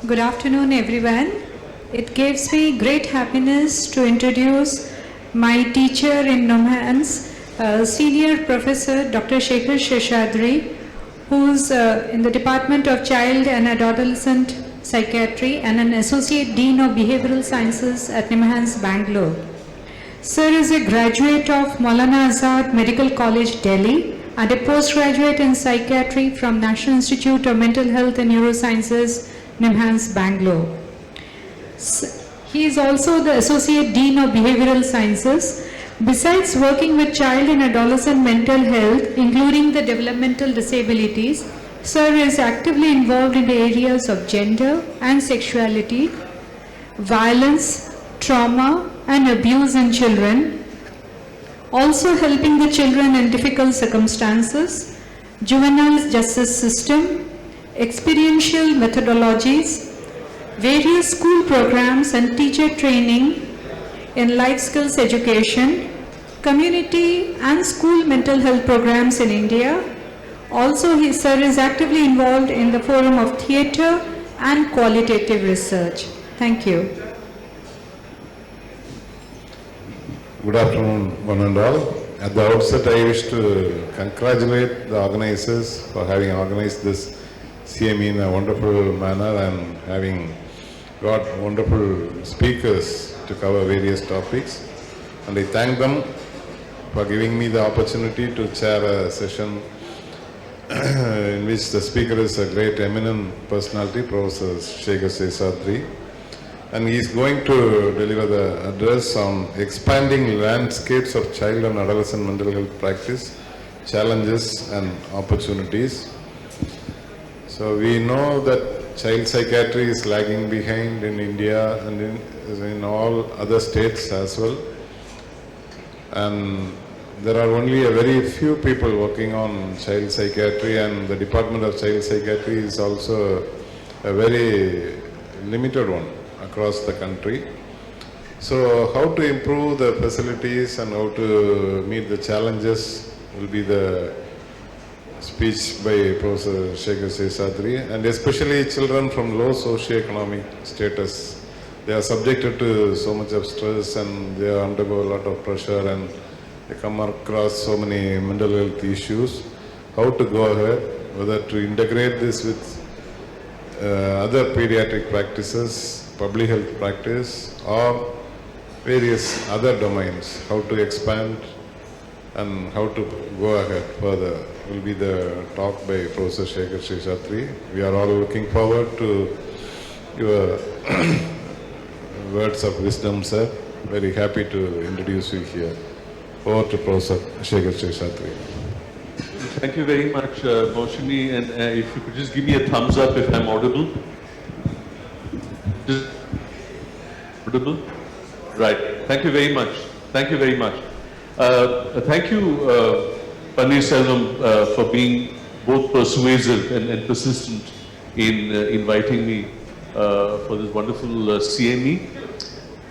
Good afternoon, everyone. It gives me great happiness to introduce my teacher in NOMHANS, Senior Professor Dr. Shekhar Seshadri, who's in the Department of Child and Adolescent Psychiatry and an Associate Dean of Behavioral Sciences at NIMHANS, Bangalore. Sir is a graduate of Maulana Azad Medical College, Delhi, and a postgraduate in psychiatry from National Institute of Mental Health and Neurosciences, NIMHANS, Bangalore. He is also the Associate Dean of Behavioral Sciences. Besides working with child and adolescent mental health, including the developmental disabilities, Sir is actively involved in the areas of gender and sexuality, violence, trauma, and abuse in children, also helping the children in difficult circumstances, juvenile justice system, experiential methodologies, various school programs and teacher training in life skills education, community and school mental health programs in India. Also, Sir is actively involved in the forum of theatre and qualitative research. Thank you. Good afternoon, one and all. At the outset, I wish to congratulate the organizers for having organized this CME in a wonderful manner and having got wonderful speakers to cover various topics. And I thank them for giving me the opportunity to chair a session in which the speaker is a great eminent personality, Professor Shekhar Seshadri. And he is going to deliver the address on expanding landscapes of child and adolescent mental health practice, challenges and opportunities. So we know that child psychiatry is lagging behind in India and in all other states as well. And there are only a very few people working on child psychiatry, and the Department of Child Psychiatry is also a very limited one across the country. So how to improve the facilities and how to meet the challenges will be the speech by Professor Shekhar Seshadri, and especially children from low socioeconomic status. They are subjected to so much of stress and they undergo a lot of pressure and they come across so many mental health issues. How to go ahead, whether to integrate this with other pediatric practices, public health practice, or various other domains, how to expand and how to go ahead further will be the talk by Professor Shekhar Seshadri. We are all looking forward to your words of wisdom, sir. Very happy to introduce you here. Over to Professor Shekhar Seshadri. Thank you very much, Moshini, and if you could just give me a thumbs up if I'm audible. Audible? Right. Thank you very much. Thank you very much. Thank you, Paneerselvam, for being both persuasive and persistent in inviting me for this wonderful CME.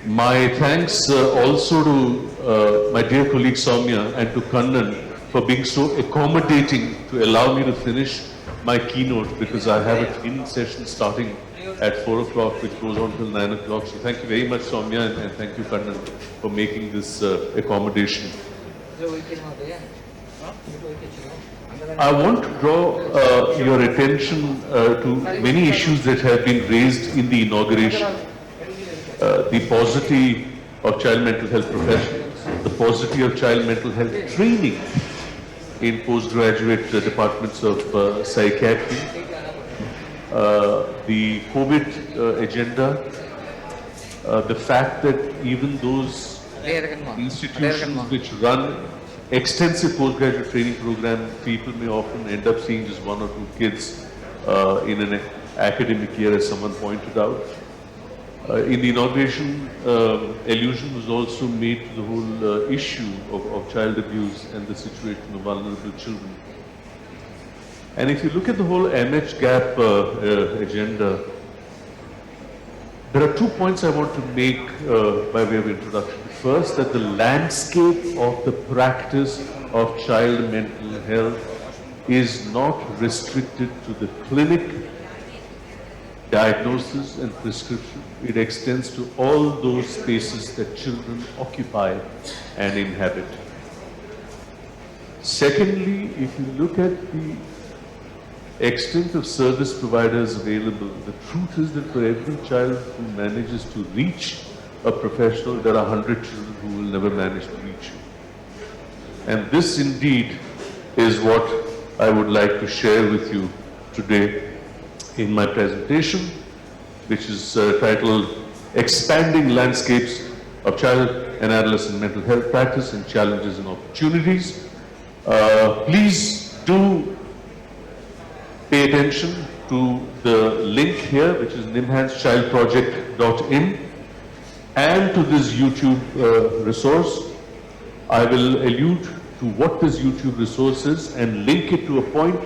My thanks also to my dear colleague Soumya and to Kannan for being so accommodating to allow me to finish my keynote, because I have a training session starting at 4 o'clock which goes on till 9 o'clock. So thank you very much, Soumya, and thank you, Kannan, for making this accommodation. I want to draw your attention to many issues that have been raised in the inauguration. The paucity of child mental health professionals, the paucity of child mental health training in postgraduate departments of psychiatry, the COVID agenda, the fact that even those institutions which run extensive postgraduate training program, people may often end up seeing just 1 or 2 kids in an academic year, as someone pointed out. In the inauguration, allusion was also made to the whole issue of child abuse and the situation of vulnerable children. And if you look at the whole MH-GAP agenda, there are 2 points I want to make by way of introduction. First, that the landscape of the practice of child mental health is not restricted to the clinic diagnosis and prescription. It extends to all those spaces that children occupy and inhabit. Secondly, if you look at the extent of service providers available, the truth is that for every child who manages to reach a professional, there are 100 children who will never manage to reach you. And this indeed is what I would like to share with you today in my presentation, which is titled Expanding Landscapes of Child and Adolescent Mental Health Practice and Challenges and Opportunities. Please do pay attention to the link here, which is nimhanschildproject.in, and to this YouTube resource. I will allude to what this YouTube resource is and link it to a point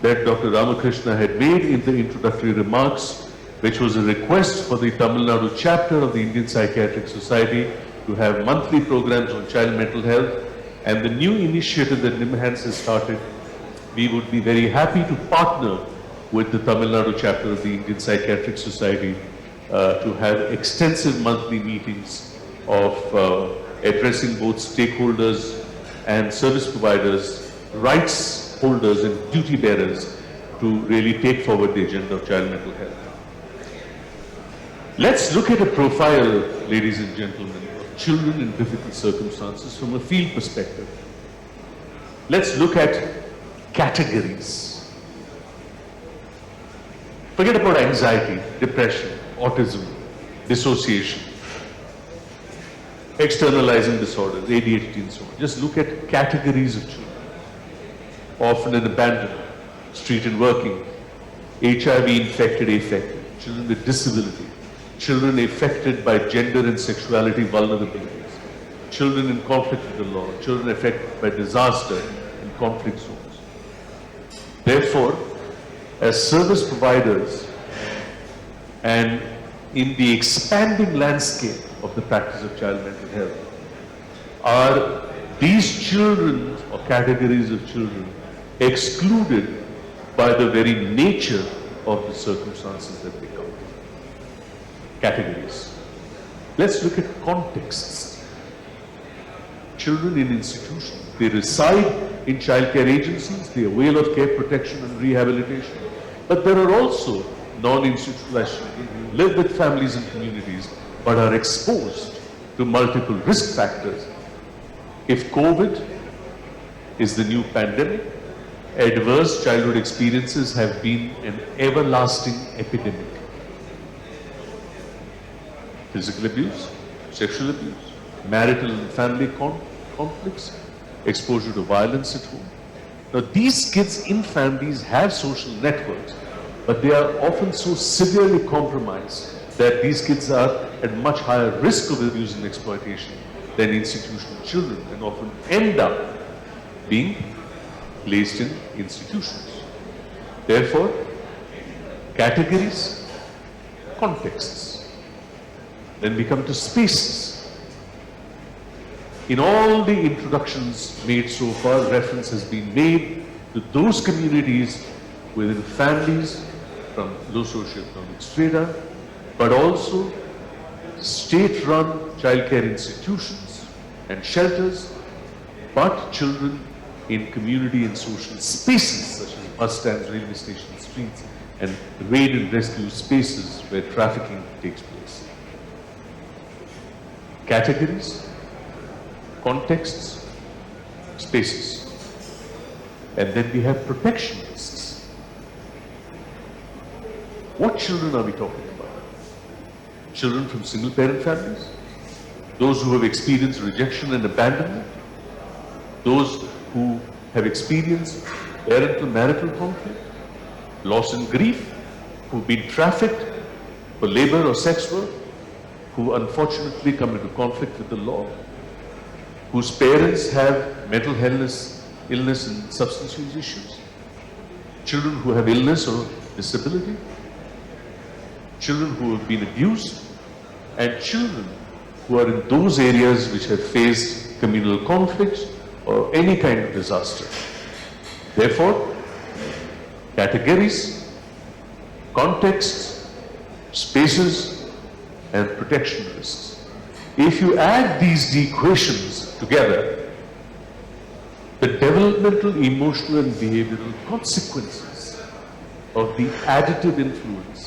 that Dr. Ramakrishna had made in the introductory remarks, which was a request for the Tamil Nadu chapter of the Indian Psychiatric Society to have monthly programs on child mental health. And the new initiative that NIMHANS has started, we would be very happy to partner with the Tamil Nadu chapter of the Indian Psychiatric Society to have extensive monthly meetings of addressing both stakeholders and service providers, rights holders and duty bearers to really take forward the agenda of child mental health. Let's look at a profile, ladies and gentlemen, of children in difficult circumstances from a field perspective. Let's look at categories. Forget about anxiety, depression, autism, dissociation, externalizing disorders, ADHD and so on. Just look at categories of children. Often in abandonment, street and working, HIV infected, affected, children with disability, children affected by gender and sexuality vulnerabilities, children in conflict with the law, children affected by disaster and conflict zones. Therefore, as service providers and in the expanding landscape of the practice of child mental health, are these children or categories of children excluded by the very nature of the circumstances that they come to? Categories. Let's look at contexts. Children in institutions, they reside in childcare agencies, they avail of care, protection and rehabilitation. But there are also non-institutionalized children who live with families and communities but are exposed to multiple risk factors. If COVID is the new pandemic, adverse childhood experiences have been an everlasting epidemic. Physical abuse, sexual abuse, marital and family conflicts, exposure to violence at home. Now these kids in families have social networks, but they are often so severely compromised that these kids are at much higher risk of abuse and exploitation than institutional children, and often end up being placed in institutions. Therefore, categories, contexts. Then we come to spaces. In all the introductions made so far, reference has been made to those communities within families from low socioeconomic strata, but also state-run childcare institutions and shelters, but children in community and social spaces such as bus stands, railway stations, streets, and raid and rescue spaces where trafficking takes place. Categories, contexts, spaces. And then we have protection risks. What children are we talking about? Children from single-parent families? Those who have experienced rejection and abandonment? Those who have experienced parental-marital conflict? Loss and grief? Who've been trafficked for labor or sex work? Who unfortunately come into conflict with the law? Whose parents have mental illness and substance use issues? Children who have illness or disability? Children who have been abused? And children who are in those areas which have faced communal conflicts or any kind of disaster. Therefore, categories, contexts, spaces, and protection risks. If you add these equations together, the developmental, emotional, and behavioral consequences of the additive influence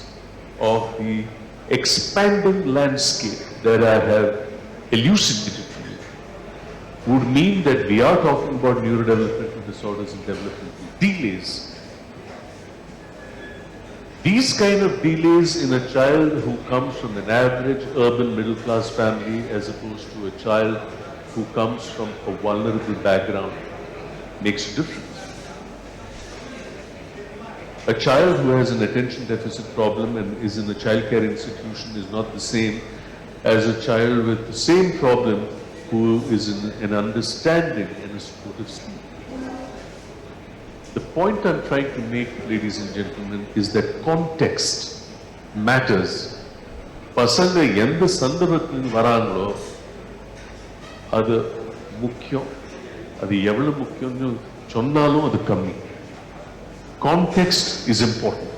of the expanding landscape that I have elucidated to you would mean that we are talking about neurodevelopmental disorders and developmental delays. These kind of delays in a child who comes from an average urban middle class family as opposed to a child who comes from a vulnerable background makes a difference. A child who has an attention deficit problem and is in a childcare institution is not the same as a child with the same problem who is in an understanding and a supportive school. The point I'm trying to make, ladies and gentlemen, is that context matters. பசங்க எந்த சந்தர்ப்பத்தில் வராங்களோ அது முக்கியம். அது எவ்வளவு முக்கியம்னு சொன்னாலும் அது கம்மி. Context is important.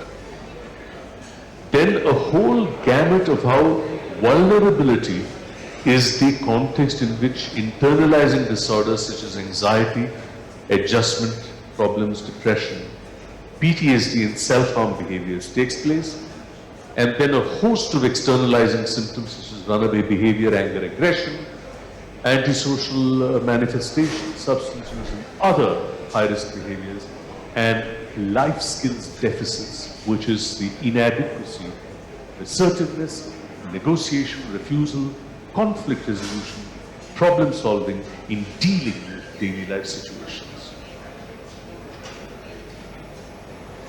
Then a whole gamut of how vulnerability is the context in which internalizing disorders such as anxiety, adjustment problems, depression, PTSD and self-harm behaviors takes place, and then a host of externalizing symptoms such as runaway behavior, anger, aggression, antisocial manifestations, substance use and other high-risk behaviors, and life skills deficits, which is the inadequacy, assertiveness, negotiation, refusal, conflict resolution, problem solving in dealing with daily life situations.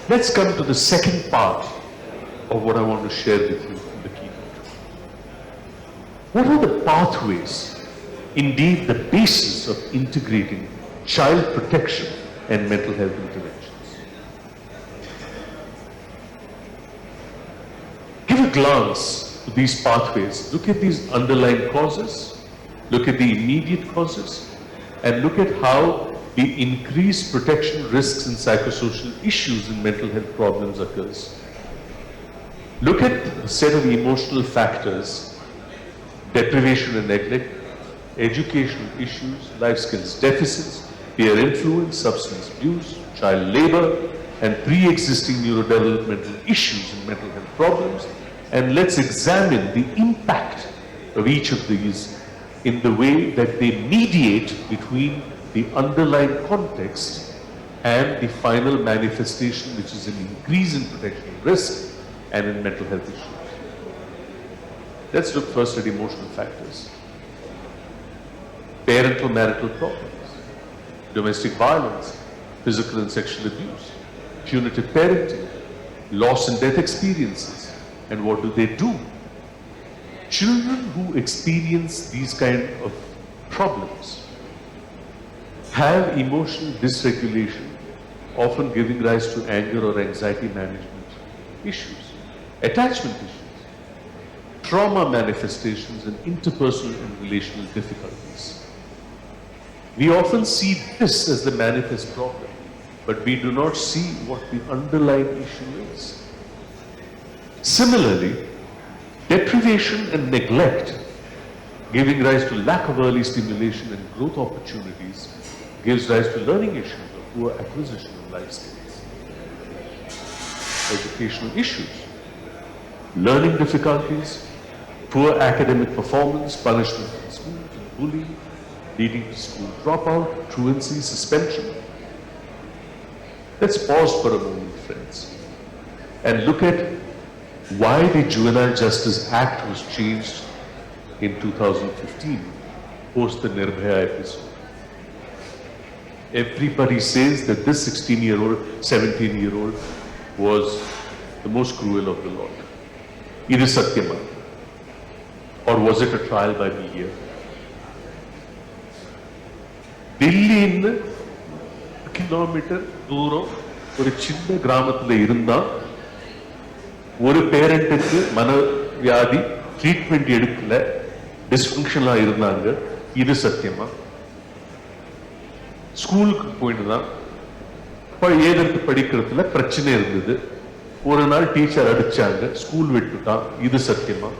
Let's come to the second part of what I want to share with you in the keynote. What are the pathways, indeed the basis of integrating child protection and mental health interventions? Give a glance to these pathways. Look at these underlying causes, look at the immediate causes, and look at how the increased protection risks and psychosocial issues in mental health problems occurs. Look at a set of emotional factors, deprivation and neglect, educational issues, life skills deficits, peer influence, substance abuse, child labor, and pre-existing neurodevelopmental issues and mental health problems. And let's examine the impact of each of these in the way that they mediate between the underlying context and the final manifestation, which is an increase in protection risk and in mental health issues. Let's look first at emotional factors. Parental marital problems, domestic violence, physical and sexual abuse, punitive parenting, loss and death experiences. And what do? Children who experience these kind of problems have emotional dysregulation, often giving rise to anger or anxiety management issues, attachment issues, trauma manifestations, and interpersonal and relational difficulties. We often see this as the manifest problem, but we do not see what the underlying issue is. Similarly, deprivation and neglect, giving rise to lack of early stimulation and growth opportunities, gives rise to learning issues or poor acquisition of life skills. Educational issues, learning difficulties, poor academic performance, punishment in school, and bullying, leading to school dropout, truancy, suspension. Let's pause for a moment, friends, and look at why the Juvenile Justice Act was changed in 2015, post the Nirbhaya episode. Everybody says that this 16-year-old, 17-year-old was the most cruel of the lot. It is Satyama. Or was it a trial by media? Delhi kilometer தூரம் ஒரு சின்ன கிராமத்துல இருந்தா ஒரு பேரண்ட்டுக்கு மனவியாதி treatment எடுக்கல, டிஸ்ஃபங்க்ஷனலா இருந்தாங்க. இது சத்தியமா? ஸ்கூலுக்கு போயிட்டு தான் ஏதற்கு படிக்கிறதுல பிரச்சனை இருந்தது. ஒரு நாள் டீச்சர் அடிச்சாங்க, ஸ்கூல் விட்டுட்டான், இது சத்தியமா.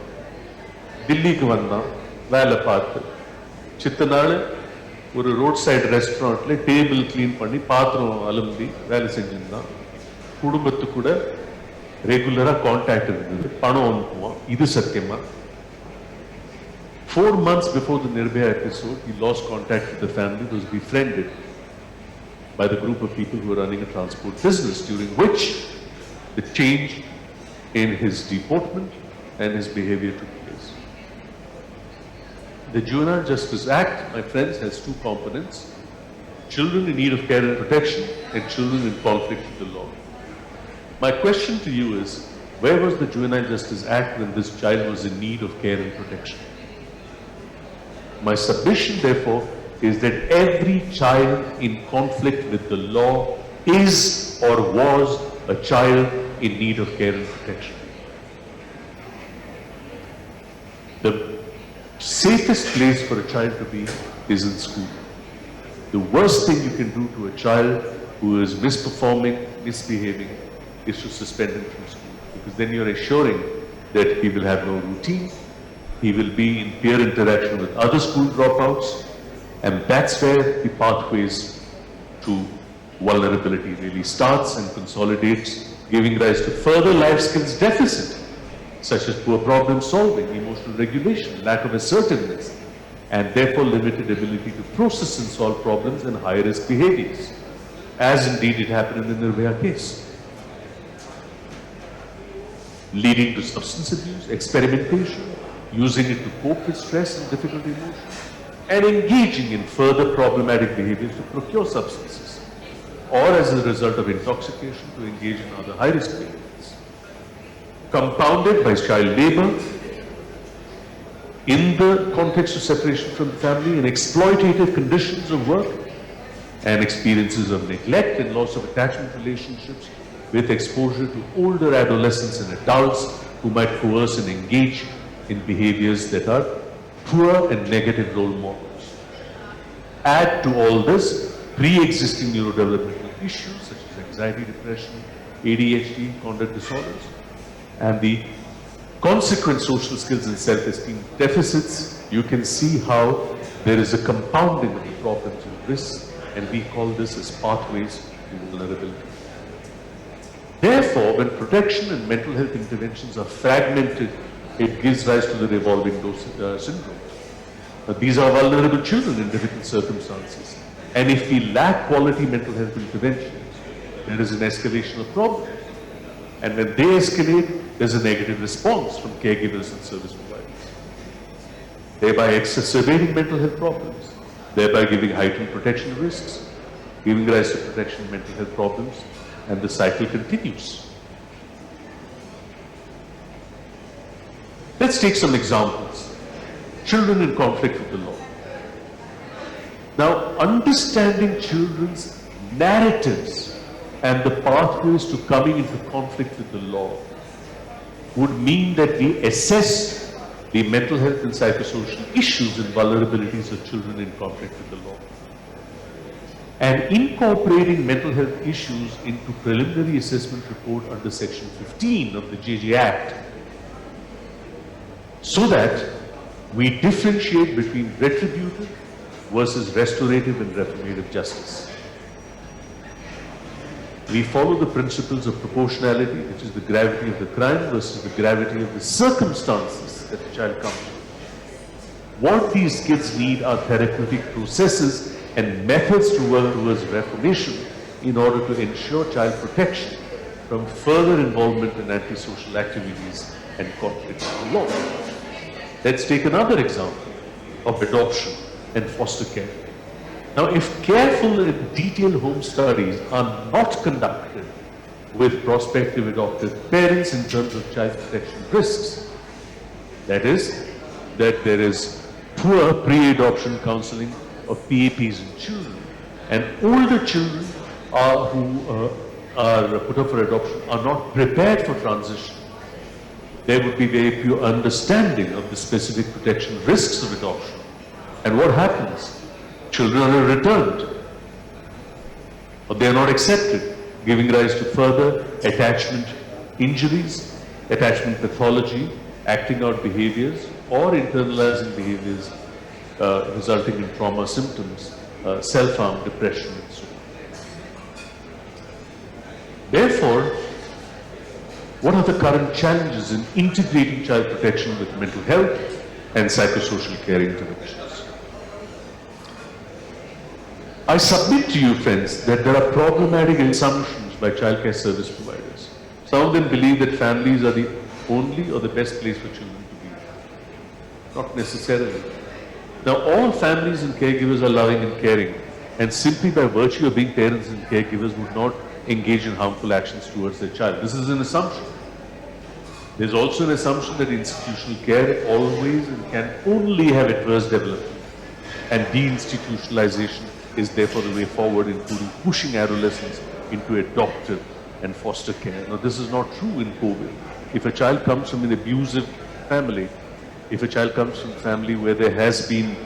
தில்லிக்கு வந்தான், வேலை பார்த்து. சித்த நாள் ஒரு ரோட் சைடு ரெஸ்டாரண்ட்ல டேபிள் கிளீன் பண்ணி பாத்திரம் அலும்பி வேலை செஞ்சிருந்தான். குடும்பத்து கூட ரெகுலரா கான்டாக்ட் இருந்தது, பணம் அனுப்புவான், இது சத்தியமா. 4 months before the Nirbhaya episode, he lost contact with the family, was befriended by the group of people who were running a transport business, during which the change in his deportment and his behavior took place. The Juvenile Justice Act, my friends, has 2 components: children in need of care and protection and children in conflict with the law. My question to you is, where was the Juvenile Justice Act when this child was in need of care and protection? My submission, therefore, is that every child in conflict with the law is or was a child in need of care and protection. The safest place for a child to be is in school. The worst thing you can do to a child who is misperforming, misbehaving, is to suspend him from school, because then you're assuring that he will have no routine, he will be in peer interaction with other school dropouts, and that's where the pathways to vulnerability really starts and consolidates, giving rise to further life skills deficit, such as poor problem solving, emotional regulation, lack of assertiveness, and therefore limited ability to process and solve problems and high risk behaviors, as indeed it happened in the Nirbhaya case, leading to substance abuse, experimentation, using it to cope with stress and difficult emotions, and engaging in further problematic behaviors to procure substances, or as a result of intoxication to engage in other high-risk behaviors. Compounded by child labor, in the context of separation from the family, and exploitative conditions of work, and experiences of neglect and loss of attachment relationships, with exposure to older adolescents and adults who might coerce and engage in behaviors that are poor and negative role models. Add to all this pre-existing neurodevelopmental issues such as anxiety, depression, ADHD, conduct disorders, and the consequent social skills and self-esteem deficits, you can see how there is a compounding of the problems and risks, and we call this as pathways to vulnerability. Therefore, when protection and mental health interventions are fragmented, it gives rise to the revolving door syndrome. Now, these are vulnerable children in difficult circumstances, and if we lack quality mental health interventions, there is an escalation of problems. And when they escalate, there's a negative response from caregivers and service providers, thereby exacerbating mental health problems, thereby giving heightened protection risks, giving rise to protection and mental health problems, and the cycle continues. Let's take some examples. Children in conflict with the law. Now, understanding children's narratives and the pathways to coming into conflict with the law would mean that we assess the mental health and psychosocial issues and vulnerabilities of children in conflict with the law. And incorporating mental health issues into preliminary assessment report under Section 15 of the JJ Act, so that we differentiate between retributive versus restorative and reformative justice. We follow the principles of proportionality, which is the gravity of the crime versus the gravity of the circumstances that the child comes to. What these kids need are therapeutic processes and methods to work towards reformation in order to ensure child protection from further involvement in antisocial activities and conflict with the law. Let's take another example of adoption and foster care. Now, if careful and detailed home studies are not conducted with prospective adoptive parents in terms of child protection risks, that is, that there is poor pre-adoption counseling of PAPs in children, and older children who are put up for adoption are not prepared for transition, there would be very poor understanding of the specific protection risks of adoption. And what happens? Children are returned, or they are not accepted, giving rise to further attachment injuries, attachment pathology, acting out behaviors, or internalizing behaviors resulting in trauma symptoms, self-harm, depression, and so on. Therefore, what are the current challenges in integrating child protection with mental health and psychosocial care interventions? I submit to you, friends, that there are problematic assumptions by childcare service providers. Some of them believe that families are the only or the best place for children to be. Not necessarily. Now, all families and caregivers are loving and caring, and simply by virtue of being parents and caregivers would not engage in harmful actions towards their child. This is an assumption. There's also an assumption that institutional care always and can only have adverse development, and deinstitutionalization is therefore the way forward, including pushing adolescents into adoptive and foster care. Now, this is not true in COVID. If a child comes from an abusive family, if a child comes from a family where there has been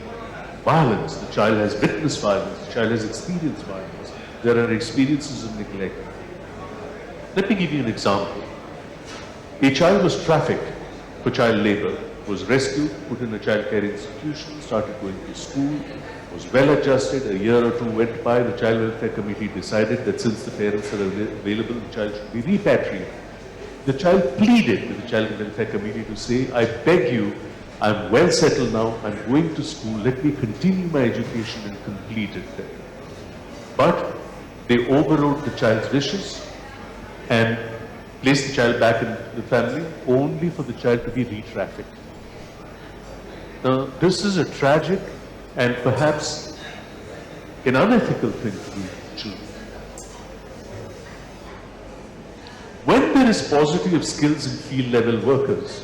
violence, the child has witnessed violence, the child has experienced violence, there are experiences of neglect. Let me give you an example. A child was trafficked for child labor, was rescued, put in a child care institution, started going to school, was well adjusted. A year or two went by, the Child Welfare Committee decided that since the parents are available, the child should be repatriated. The child pleaded with the Child Welfare Committee to say, I beg you, I'm well settled now, I'm going to school, let me continue my education and complete it there. But they overrode the child's wishes and placed the child back in the family only for the child to be re-trafficked. Now, this is a tragic and perhaps an unethical thing to do to children. When there is paucity of skills in field level workers,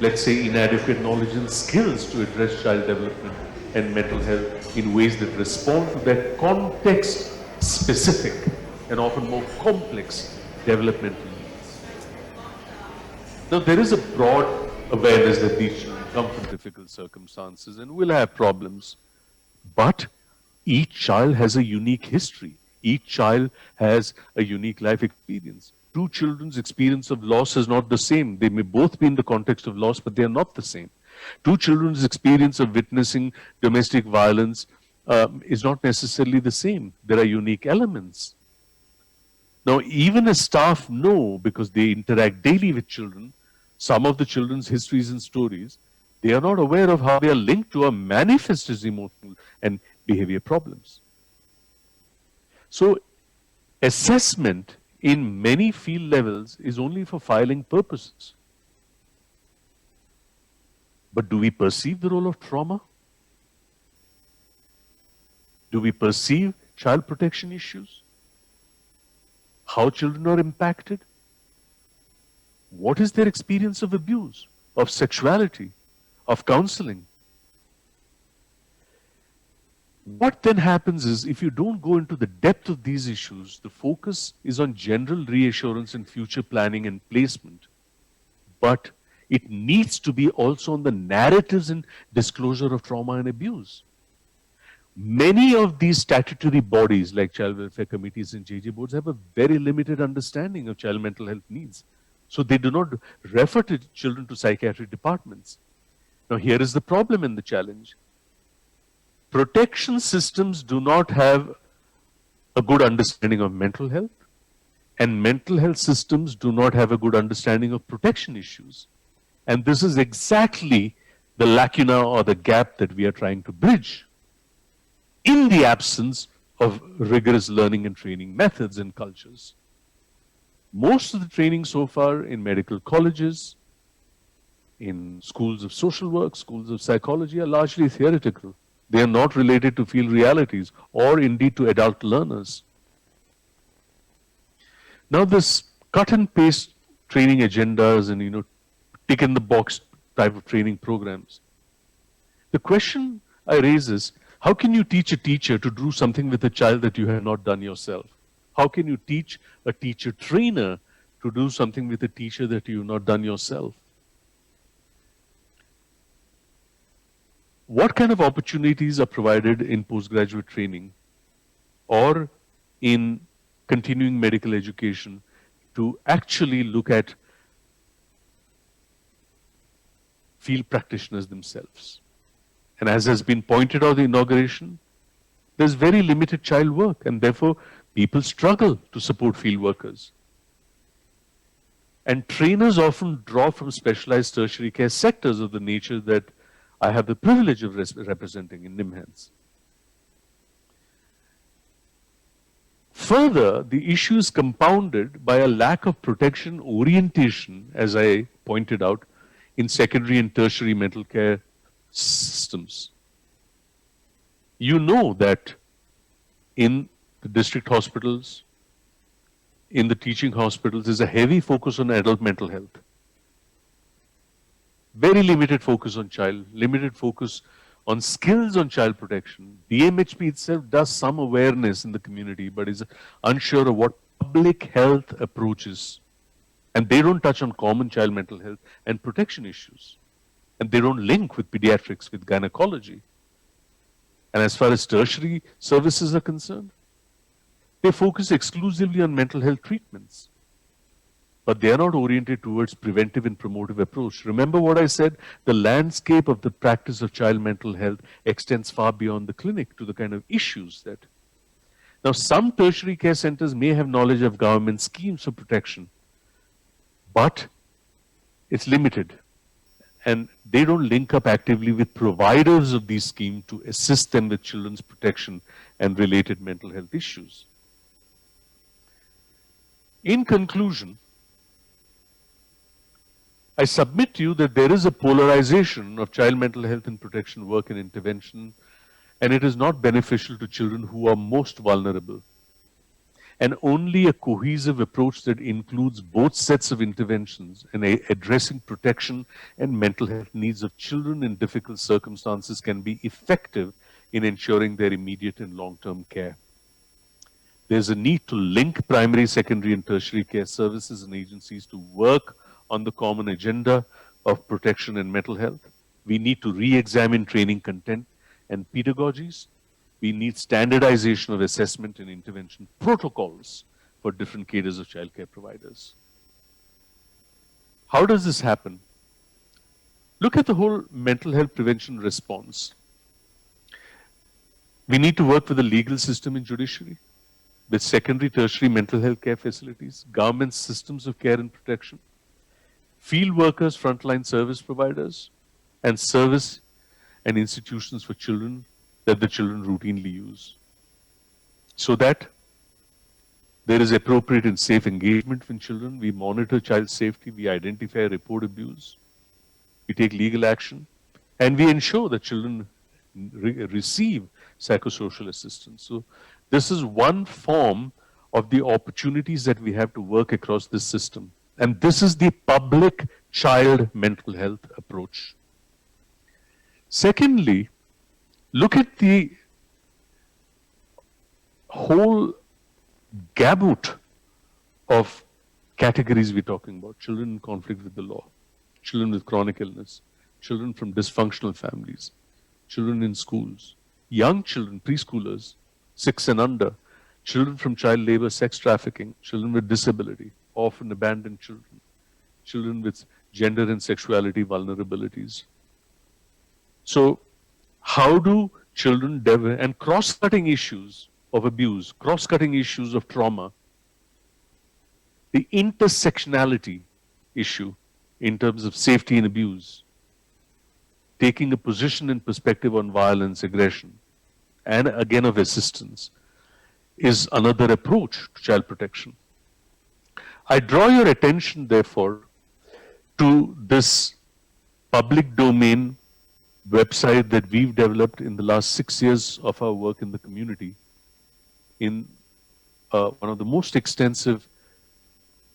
let's say inadequate knowledge and skills to address child development and mental health in ways that respond to their context specific and often more complex developmental needs. Now, there is a broad awareness that these children come from difficult circumstances and will have problems, but each child has a unique history. Each child has a unique life experience. Two children's experience of loss is not the same. They may both be in the context of loss, but they are not the same. Two children's experience of witnessing domestic violence is not necessarily the same. There are unique elements. Now, even as staff know, because they interact daily with children, some of the children's histories and stories, they are not aware of how they are linked to or manifest as emotional and behavior problems. So, assessment in many field levels is only for filing purposes. But do we perceive the role of trauma? Do we perceive child protection issues? How children are impacted? What is their experience of abuse, of sexuality, of counseling? What then happens is, if you don't go into the depth of these issues, the focus is on general reassurance and future planning and placement. But it needs to be also on the narratives and disclosure of trauma and abuse. Many of these statutory bodies, like child welfare committees and JJ boards, have a very limited understanding of child mental health needs. So they do not refer to children to psychiatric departments. Now, here is the problem and the challenge. Protection systems do not have a good understanding of mental health, and mental health systems do not have a good understanding of protection issues. And this is exactly the lacuna or the gap that we are trying to bridge in the absence of rigorous learning and training methods and cultures. Most of the training so far in medical colleges, in schools of social work, schools of psychology are largely theoretical. They are not related to field realities or indeed to adult learners. Now, this cut and paste training agendas and, tick in the box type of training programs. The question I raise is, how can you teach a teacher to do something with a child that you have not done yourself? How can you teach a teacher trainer to do something with a teacher that you have not done yourself? What kind of opportunities are provided in postgraduate training or in continuing medical education to actually look at field practitioners themselves. And as has been pointed out in the inauguration, there's very limited child work, and therefore people struggle to support field workers. And trainers often draw from specialized tertiary care sectors of the nature that I have the privilege of representing in NIMHANS. Further, the issue is compounded by a lack of protection orientation, as I pointed out, in secondary and tertiary mental care systems. You know that in the district hospitals, in the teaching hospitals, there's a heavy focus on adult mental health. Very limited focus on child, limited focus on skills on child protection. DMHP itself does some awareness in the community, but is unsure of what public health approaches. And they don't touch on common child mental health and protection issues. And they don't link with pediatrics, with gynecology. And as far as tertiary services are concerned, they focus exclusively on mental health treatments. But they are not oriented towards preventive and promotive approach. Remember what I said, the landscape of the practice of child mental health extends far beyond the clinic to the kind of issues that. Now, some tertiary care centers may have knowledge of government schemes for protection, but it's limited. And they don't link up actively with providers of these schemes to assist them with children's protection and related mental health issues. In conclusion, I submit to you that there is a polarization of child mental health and protection work and intervention, and it is not beneficial to children who are most vulnerable. And only a cohesive approach that includes both sets of interventions and addressing protection and mental health needs of children in difficult circumstances can be effective in ensuring their immediate and long-term care. There's a need to link primary, secondary, and tertiary care services and agencies to work on the common agenda of protection and mental health. We need to re-examine training content and pedagogies. We need standardization of assessment and intervention protocols for different cadres of childcare providers. How does this happen? Look at the whole mental health prevention response. We need to work with the legal system and judiciary, with secondary, tertiary mental health care facilities, government systems of care and protection, field workers, frontline service providers, and service and institutions for children that the children routinely use. So that there is appropriate and safe engagement with children, we monitor child safety, we identify, report abuse, we take legal action, and we ensure that children receive psychosocial assistance. So this is one form of the opportunities that we have to work across this system. And this is the public child mental health approach. Secondly, look at the whole gamut of categories we're talking about. Children in conflict with the law, children with chronic illness, children from dysfunctional families, children in schools, young children, preschoolers, 6 and under, children from child labor, sex trafficking, children with disability, orphan abandoned children, children with gender and sexuality vulnerabilities. So how do children develop, and cross-cutting issues of abuse, cross-cutting issues of trauma, the intersectionality issue in terms of safety and abuse, taking a position and perspective on violence, aggression, and again of assistance, is another approach to child protection. I draw your attention, therefore, to this public domain website that we've developed in the last 6 years of our work in the community, in one of the most extensive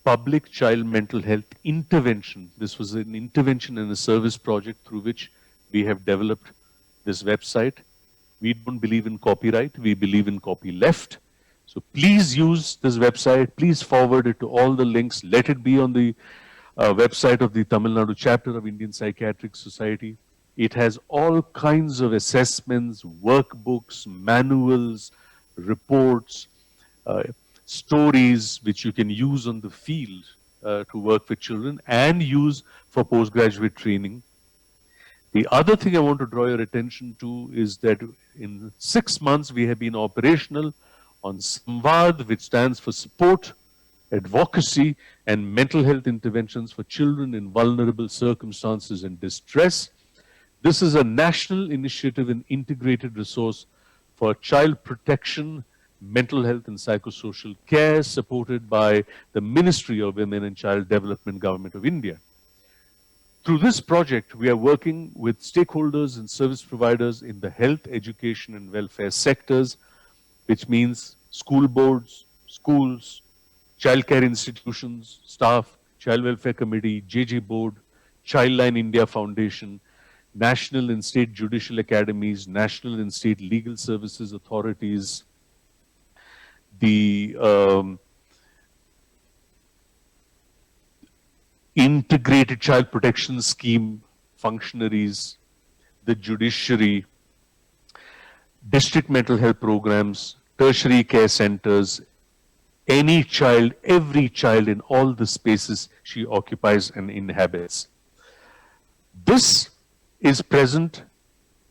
public child mental health intervention. This was an intervention and a service project through which we have developed this website. We don't believe in copyright, we believe in copyleft. So please use this website, please forward it to all the links, let it be on the website of the Tamil Nadu chapter of Indian Psychiatric Society. It has all kinds of assessments, workbooks, manuals, reports, stories which you can use on the field to work with children and use for postgraduate training. The other thing I want to draw your attention to is that in 6 months we have been operational on Samvad, which stands for support, advocacy, and mental health interventions for children in vulnerable circumstances and distress. This is a national initiative and integrated resource for child protection, mental health and psychosocial care, supported by the Ministry of Women and Child Development, Government of India. Through this project, we are working with stakeholders and service providers in the health, education, and welfare sectors, which means school boards, schools, childcare institutions, staff, Child Welfare Committee, JJ Board, Childline India Foundation, national and state judicial academies, national and state legal services authorities, the integrated child protection scheme functionaries, the judiciary, district mental health programs, tertiary care centers, any child, every child in all the spaces she occupies and inhabits. This is present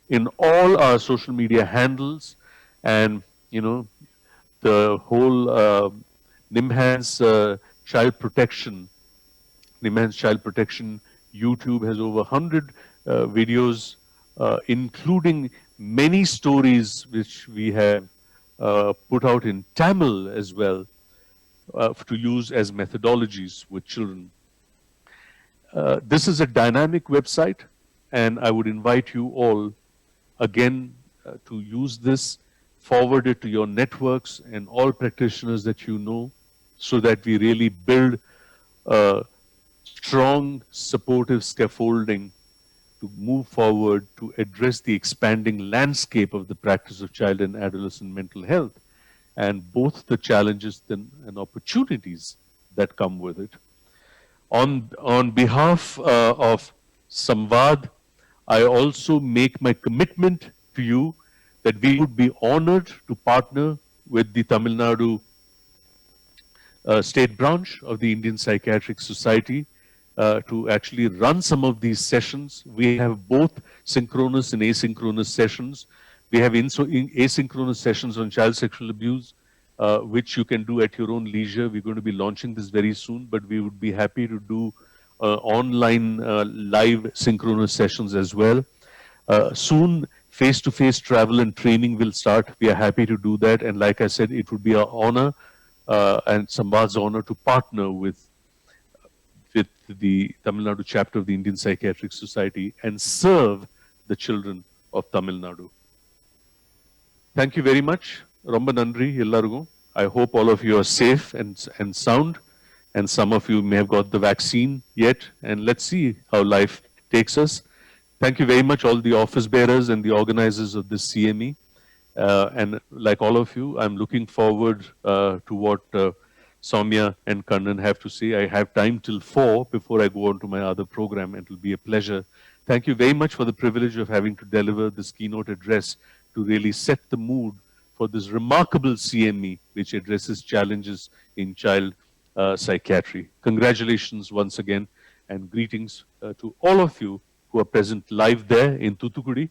in all our social media handles, and the whole NIMHANS child protection, NIMHANS child protection YouTube has over 100 videos, including many stories which we have put out in Tamil as well, to use as methodologies with children. This is a dynamic website, and I would invite you all again to use this, forward it to your networks and all practitioners that you know, so that we really build a strong supportive scaffolding to move forward to address the expanding landscape of the practice of child and adolescent mental health, and both the challenges and opportunities that come with it. On behalf of Samvad, I also make my commitment to you that we would be honored to partner with the Tamil Nadu state branch of the Indian Psychiatric Society to actually run some of these sessions. We have both synchronous and asynchronous sessions. We have asynchronous sessions on child sexual abuse, which you can do at your own leisure. We're going to be launching this very soon, but we would be happy to do online live synchronous sessions as well. Soon, face-to-face travel and training will start. We are happy to do that. And like I said, it would be our honor and Samvad's honor to partner with the Tamil Nadu chapter of the Indian Psychiatric Society and serve the children of Tamil Nadu. Thank you very much. Romba Nandri, Ellarugum. I hope all of you are safe and sound, and some of you may have got the vaccine yet, and let's see how life takes us. Thank you very much, all the office bearers and the organizers of this CME. And like all of you, I'm looking forward to what Soumya and Kannan have to say. I have time till 4 before I go on to my other program, and it will be a pleasure. Thank you very much for the privilege of having to deliver this keynote address to really set the mood for this remarkable CME, which addresses challenges in child psychiatry. Congratulations once again, and greetings to all of you who are present live there in Thoothukudi,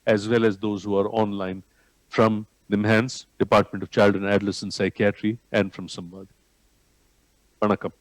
as well as those who are online from NIMHANS, Department of Child and Adolescent Psychiatry, and from Samvad. Vanakkam.